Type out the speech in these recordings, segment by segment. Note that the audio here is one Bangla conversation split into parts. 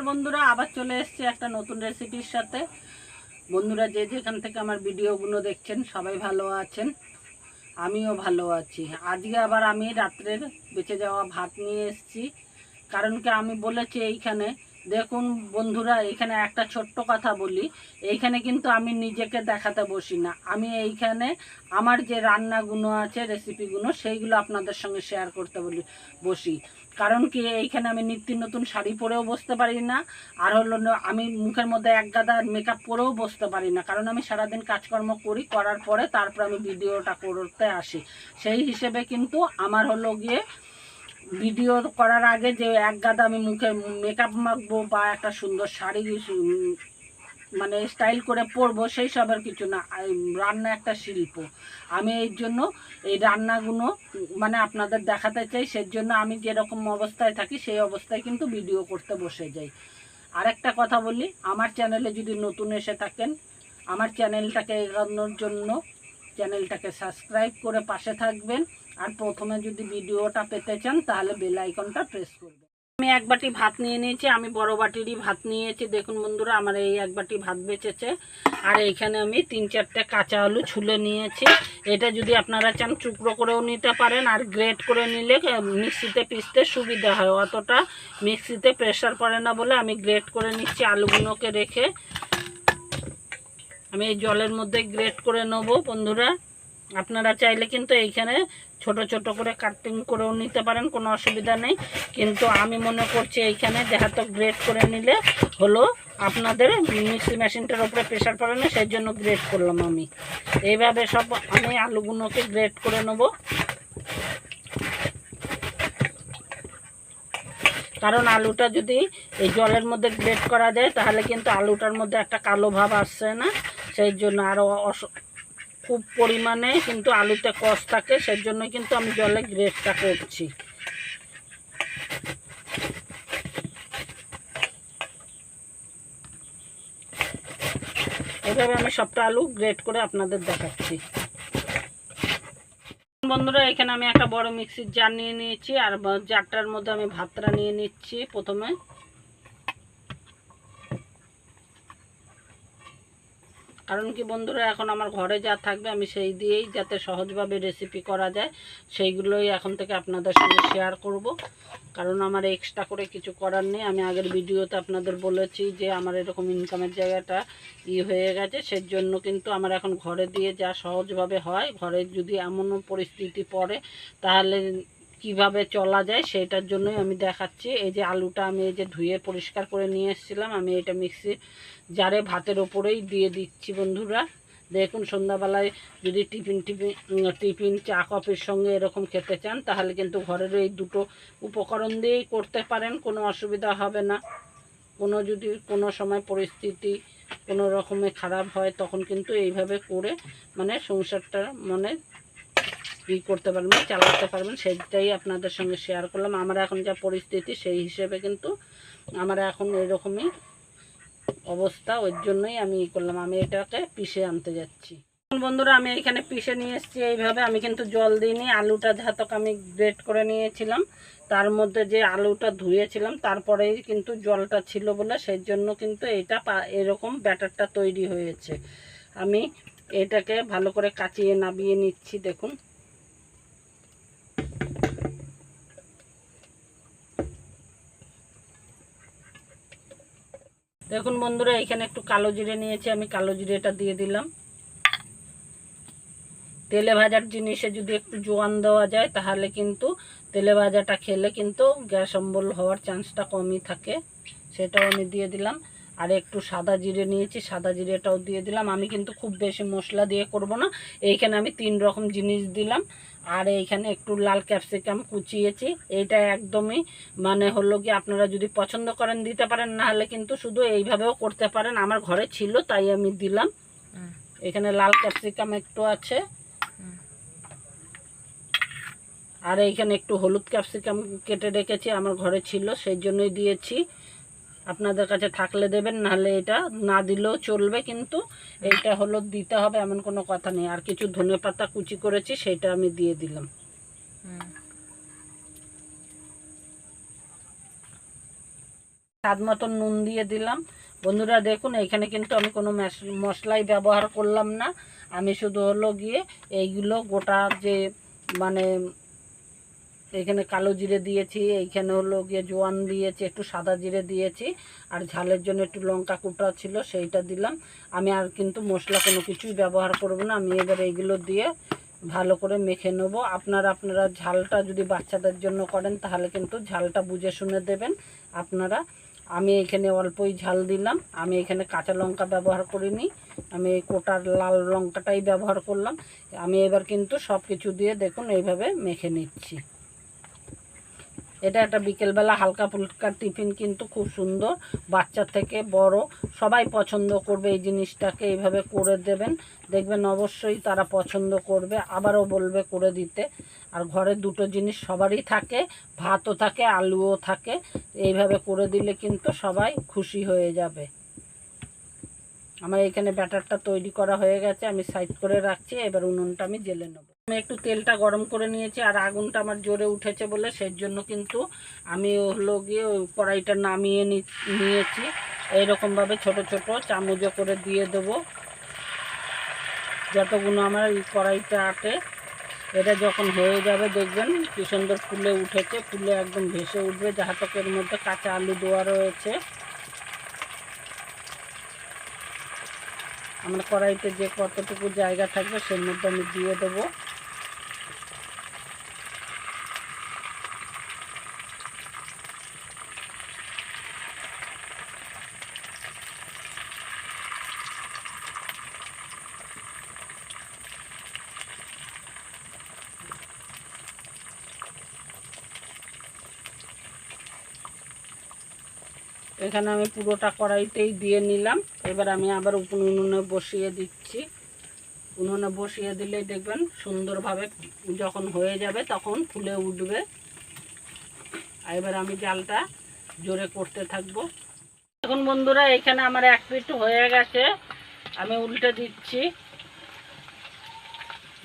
বন্ধুরা আবার চলে এসেছি একটা নতুন রেসিপির সাথে। বন্ধুরা যে যেখান থেকে আমার ভিডিওগুলো দেখছেন সবাই ভালো আছেন, আমিও ভালো আছি। আজকে আবার আমি রাত্রের বেঁচে যাওয়া ভাত নিয়ে এসেছি। কারণ কি আমি বলেছি এইখানে দেখুন বন্ধুরা, এইখানে একটা ছোট্ট কথা বলি, এইখানে কিন্তু আমি নিজেকে দেখাতে বসি না। আমি এইখানে আমার যে রান্নাগুলো আছে, রেসিপিগুলো, সেইগুলো আপনাদের সঙ্গে শেয়ার করতে বসি। কারণ কি এইখানে আমি নিত্য নতুন শাড়ি পরেও বসতে পারি না, আর হলো আমি মুখের মধ্যে এক গাদা মেকআপ পরেও বসতে পারি না। কারণ আমি সারাদিন কাজকর্ম করার পরে তারপর আমি ভিডিওটা করতে আসি। সেই হিসেবে কিন্তু আমার হলো গিয়ে ভিডিও করার আগে যে এক গাদা আমি মুখে মেকআপ মাখবো বা একটা সুন্দর শাড়ি মানে স্টাইল করে পরবো, সেই সবের কিছু না। রান্না একটা শিল্প। আমি এই জন্য এই রান্নাগুলো মানে আপনাদের দেখাতে চাই। সেই জন্য আমি যেরকম অবস্থায় থাকি সেই অবস্থায় কিন্তু ভিডিও করতে বসে যাই। আরেকটা কথা বলি, আমার চ্যানেলে যদি নতুন এসে থাকেন, আমার চ্যানেলটাকে এগোনোর জন্য চ্যানেলটাকে সাবস্ক্রাইব করে পাশে থাকবেন। আর প্রথমে যদি ভিডিওটা পেতে চান তাহলে বেল আইকনটা প্রেস করবেন। আমি এক বাটি ভাত নিয়ে নিয়েছি, আমি বড় বাটিরই ভাত নিয়েছি। দেখুন বন্ধুরা, আমার এই এক বাটি ভাত বেঁচেছে। আর এইখানে আমি 3-4টে কাঁচা আলু ছুলে নিয়েছি। এটা যদি আপনারা চান টুকরো করেও নিতে পারেন, আর গ্রেট করে নিলে মিক্সিতে পিষতে সুবিধা হয়। অতটা মিক্সিতে প্রেশার পড়ে না বলে আমি গ্রেট করে নিচ্ছি। আলুগুলোকে রেখে আমি এই জলের মধ্যে গ্রেট করে নেব। বন্ধুরা আপনারা চাইলে কিন্তু এইখানে ছোট ছোট করে কাটিং করেও নিতে পারেন, কোনো অসুবিধা নেই। কিন্তু আমি মনে করছি এইখানে যেহেতু গ্রেট করে নিলে হলো আপনাদের মিক্সি মেশিনটার উপরে প্রেশার পড়ে না, সেই জন্য গ্রেট করলাম আমি। এইভাবে সব আমি আলুগুলোকে গ্রেট করে নেব। কারণ আলুটা যদি এই জলের মধ্যে গ্রেট করা যায় তাহলে কিন্তু আলুটার মধ্যে একটা কালো ভাব আসছে না, সেই জন্য আরও খুব পরিমাণে কিন্তু আলুতে কষ থাকে, সেই জন্য কিন্তু আমি জলে গ্রেটটা করছি। এভাবে আমি সবটা আলু গ্রেট করে আপনাদের দেখাচ্ছি। বন্ধুরা এখানে আমি একটা বড় মিক্সির জার নিয়ে নিয়েছি, আর জারটার মধ্যে আমি ভাতটা নিয়ে নিচ্ছি প্রথমে। কারণ কি বন্ধুরা, এখন আমার ঘরে যা থাকবে আমি সেই দিয়েই যাতে সহজভাবে রেসিপি করা যায় সেইগুলোই এখন থেকে আপনাদের সঙ্গে শেয়ার করব। কারণ আমার এক্সট্রা করে কিছু করার নেই। আমি আগের ভিডিওতে আপনাদের বলেছি যে আমার এরকম ইনকামের জায়গাটা হয়ে গেছে, সেই জন্য কিন্তু আমার এখন ঘরে দিয়ে যা সহজভাবে হয়, ঘরে যদি এমনও পরিস্থিতি পড়ে তাহলে কিভাবে চলা যায় সেটার জন্যই আমি দেখাচ্ছি। এই যে আলুটা আমি এই যে ধুয়ে পরিষ্কার করে নিয়ে এসেছিলাম, আমি এটা মিক্সির জারে ভাতের ওপরেই দিয়ে দিচ্ছি। বন্ধুরা দেখুন, সন্ধ্যাবেলায় যদি টিফিন চা কফির সঙ্গে এরকম খেতে চান তাহলে কিন্তু ঘরের এই দুটো উপকরণ দিয়েই করতে পারেন, কোনো অসুবিধা হবে না। যদি কোনো সময় পরিস্থিতি কোনো রকমে খারাপ হয় তখন কিন্তু এইভাবে করে মানে সংসারটা মানে করতে পারবেন, চালাতে পারবেন। সেটাই আপনাদের সঙ্গে শেয়ার করলাম। আমার এখন যা পরিস্থিতি সেই হিসেবে কিন্তু আমার এখন এরকমই অবস্থা, ওই জন্যই আমি করলাম। আমি এটাকে পিষে আনতে যাচ্ছি। বন্ধুরা আমি এখানে পিষে নিয়ে এসেছি এইভাবে। আমি কিন্তু জল দিইনি। আলুটা যাহাতক আমি গ্রেট করে নিয়েছিলাম, তার মধ্যে যে আলুটা ধুয়েছিলাম তারপরেই কিন্তু জলটা ছিল বলে সেই জন্য কিন্তু এটা এরকম ব্যাটারটা তৈরি হয়েছে। আমি এটাকে ভালো করে কাচিয়ে নাবিয়ে নিচ্ছি। দেখুন দেখুন বন্ধুরা, এখানে একটু কালো জিরে নিয়েছি, আমি কালো জিরেটা দিয়ে দিলাম। তেলে ভাজার জিনিসে যদি একটু জোয়ান দেওয়া যায় তাহলে কিন্তু তেলে ভাজাটা খেলে কিন্তু গ্যাস অম্বল হওয়ার চান্সটা কমই থাকে, সেটাও আমি দিয়ে দিলাম। আর একটু সাদা জিরে নিয়েছি, সাদা জিরেটাও দিয়ে দিলাম। আমি কিন্তু খুব বেশি মশলা দিয়ে করব না, এইখানে আমি 3 রকম জিনিস দিলাম। আর এইখানে একটু লাল ক্যাপসিকাম কুচিয়েছি। এইটা একদমই মানে হলো কি আপনারা যদি পছন্দ করেন দিতে পারেন, না হলে কিন্তু শুধু এইভাবেও করতে পারেন। আমার ঘরে ছিল তাই আমি দিলাম। এখানে লাল ক্যাপসিকাম একটু আছে, আর এইখানে একটু হলুদ ক্যাপসিকাম কেটে রেখেছি, আমার ঘরে ছিল সেই জন্যই দিয়েছি। আপনাদের কাছে থাকলে দেবেন, নাহলে এটা না দিলেও চলবে, কিন্তু এইটা হলো দিতে হবে এমন কোনো কথা নেই। আর কিছু ধনেপাতা কুচি করেছি সেটা আমি দিয়ে দিলাম। স্বাদ মতন নুন দিয়ে দিলাম। বন্ধুরা দেখুন, এখানে কিন্তু আমি কোনো মশলাই ব্যবহার করলাম না। আমি শুধু হলো গিয়ে এইগুলো গোটা যে মানে এখানে কালো জিরে দিয়েছি, এইখানে হলো গিয়ে জোয়ান দিয়েছি, একটু সাদা জিরে দিয়েছি, আর ঝালের জন্য একটু লঙ্কা কুটা ছিল সেইটা দিলাম। আমি আর কিন্তু মশলা কোনো কিছুই ব্যবহার করব না। আমি এবার এইগুলো দিয়ে ভালো করে মেখে নেব। আপনারা ঝালটা যদি বাচ্চাদের জন্য করেন তাহলে কিন্তু ঝালটা বুঝে শুনে দেবেন আপনারা। আমি এখানে অল্পই ঝাল দিলাম। আমি এখানে কাঁচা লঙ্কা ব্যবহার করিনি, আমি এই কোটার লাল লঙ্কাটাই ব্যবহার করলাম। আমি এবার কিন্তু সব কিছু দিয়ে দেখুন এইভাবে মেখে নিচ্ছি। এটা একটা বিকেলবেলা হালকা ফুলকা টিফিন, কিন্তু খুব সুন্দর। বাচ্চা থেকে বড় সবাই পছন্দ করবে এই জিনিসটাকে। এইভাবে করে দেবেন, দেখবেন অবশ্যই তারা পছন্দ করবে, আবারও বলবে করে দিতে। আর ঘরে দুটো জিনিস সবারই থাকে, ভাতও থাকে আলুও থাকে। এইভাবে করে দিলে কিন্তু সবাই খুশি হয়ে যাবে। আমার এখানে ব্যাটারটা তৈরি করা হয়ে গেছে, আমি সাইড করে রাখছি। এবার উনুনটা আমি জ্বেলে নেব। আমি একটু তেলটা গরম করে নিয়েছি, আর আগুনটা আমার জোরে উঠেছে বলে সেই জন্য কিন্তু আমি হলো গিয়ে ওই কড়াইটা নামিয়ে নিয়েছি। এইরকমভাবে ছোট ছোট চামচে করে দিয়ে দেবো যতগুলো আমার এই কড়াইটা আটে। এটা যখন হয়ে যাবে দেখবেন কি সুন্দর ফুলে উঠেছে, ফুলে একদম ভেসে উঠবে। যাহাতক এর মধ্যে কাঁচা আলু দেওয়া রয়েছে। আমার কড়াইতে যে কতটুকু জায়গা থাকবে সেই মধ্যে আমি দিয়ে দেবো। এখানে আমি পুরোটা কড়াইতেই দিয়ে নিলাম। এবার আমি আবার উনুনে বসিয়ে দিচ্ছি। উনুনে বসিয়ে দিলেই দেখবেন সুন্দরভাবে যখন হয়ে যাবে তখন ফুলে উঠবে। আর এবার আমি জালটা জোরে করতে থাকবো। এখন বন্ধুরা এখানে আমার এক পিঠ হয়ে গেছে, আমি উল্টে দিচ্ছি।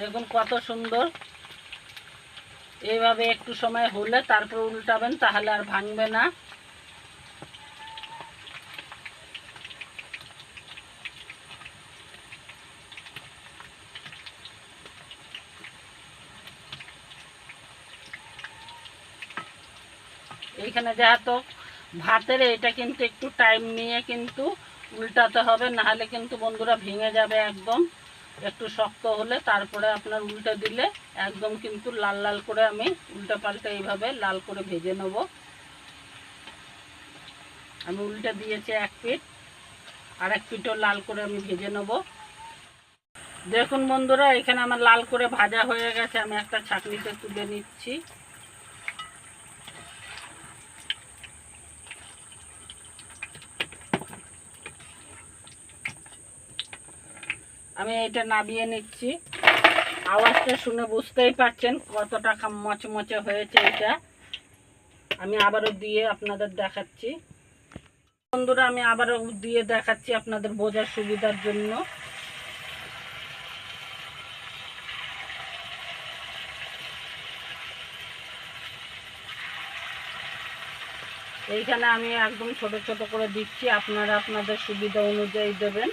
দেখুন কত সুন্দর। এইভাবে একটু সময় হলে তারপর উল্টাবেন, তাহলে আর ভাঙবে না। এইখানে যেহেতু ভাতের এটা কিন্তু একটু টাইম নিয়ে কিন্তু উল্টাতে হবে, নাহলে কিন্তু বন্ধুরা ভেঙে যাবে একদম। একটু শক্ত হলে তারপরে আপনার উল্টে দিলে একদম কিন্তু লাল লাল করে আমি উল্টে পাল্টে এইভাবে লাল করে ভেজে নেব। আমি উল্টে দিয়েছি এক পিঠ, আর এক পিঠও লাল করে আমি ভেজে নেব। দেখুন বন্ধুরা এখানে আমার লাল করে ভাজা হয়ে গেছে। আমি একটা ছাঁকনিতে তুলে নিচ্ছি। আমি এটা নামিয়ে নিচ্ছি। আওয়াজটা শুনে বুঝতেই পারছেন কতটা মচমচে হয়েছে এটা। আমি আবারও দিয়ে আপনাদের দেখাচ্ছি। বন্ধুরা আমি আবারও দিয়ে দেখাচ্ছি আপনাদের বোঝার সুবিধার জন্য। এইখানে আমি একদম ছোট ছোট করে দিচ্ছি, আপনারা আপনাদের সুবিধা অনুযায়ী দেবেন।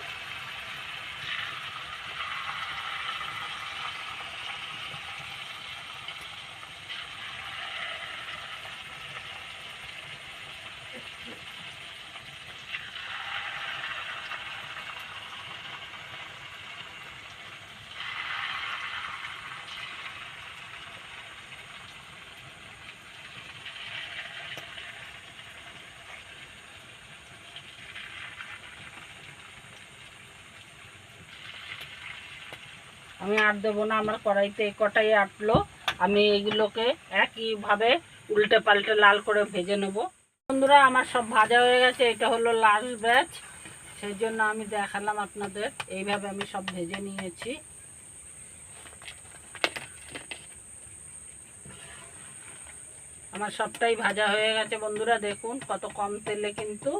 আমি আর দেবো না, আমার কড়াইতে এই কটাই আটলো। আমি এইগুলোকে একইভাবে উল্টে পাল্টে লাল করে ভেজে নেব। বন্ধুরা আমার সব ভাজা হয়ে গেছে, এটা হলো লাস্ট ব্যাচ, সেই জন্য আমি দেখালাম আপনাদের। এইভাবে আমি সব ভেজে নিয়েছি। আমার সবটাই ভাজা হয়ে গেছে বন্ধুরা। দেখুন কত কম তেলে কিন্তু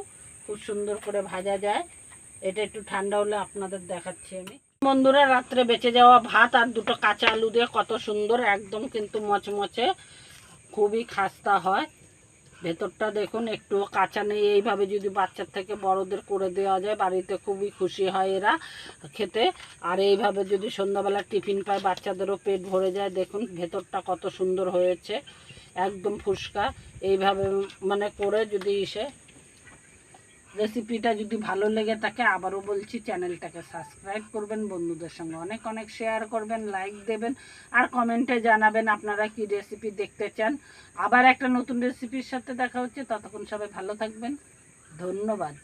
খুব সুন্দর করে ভাজা যায়। এটা একটু ঠান্ডা হলে আপনাদের দেখাচ্ছি আমি। বন্ধুরা রাত্রে বেঁচে যাওয়া ভাত আর দুটো কাঁচা আলু দিয়ে কত সুন্দর একদম কিন্তু মচমচে, খুবই খাস্তা হয়। ভেতরটা দেখুন একটু কাঁচা নেই। এইভাবে যদি বাচ্চার থেকে বড়দের করে দেওয়া যায় বাড়িতে খুবই খুশি হয় এরা খেতে। আর এইভাবে যদি সন্ধ্যাবেলা টিফিন পায় বাচ্চাদেরও পেট ভরে যায়। দেখুন ভেতরটা কত সুন্দর হয়েছে, একদম ফুসকা। এইভাবে মানে করে যদি রেসিপিটা যদি ভালো লেগে থাকে, আবারও বলছি চ্যানেলটাকে সাবস্ক্রাইব করবেন, বন্ধুদের সঙ্গে অনেক অনেক শেয়ার করবেন, লাইক দেবেন, আর কমেন্টে জানাবেন আপনারা কি রেসিপি দেখতে চান। আবার একটা নতুন রেসিপির সাথে দেখা হচ্ছে, ততক্ষণ সবাই ভালো থাকবেন, ধন্যবাদ।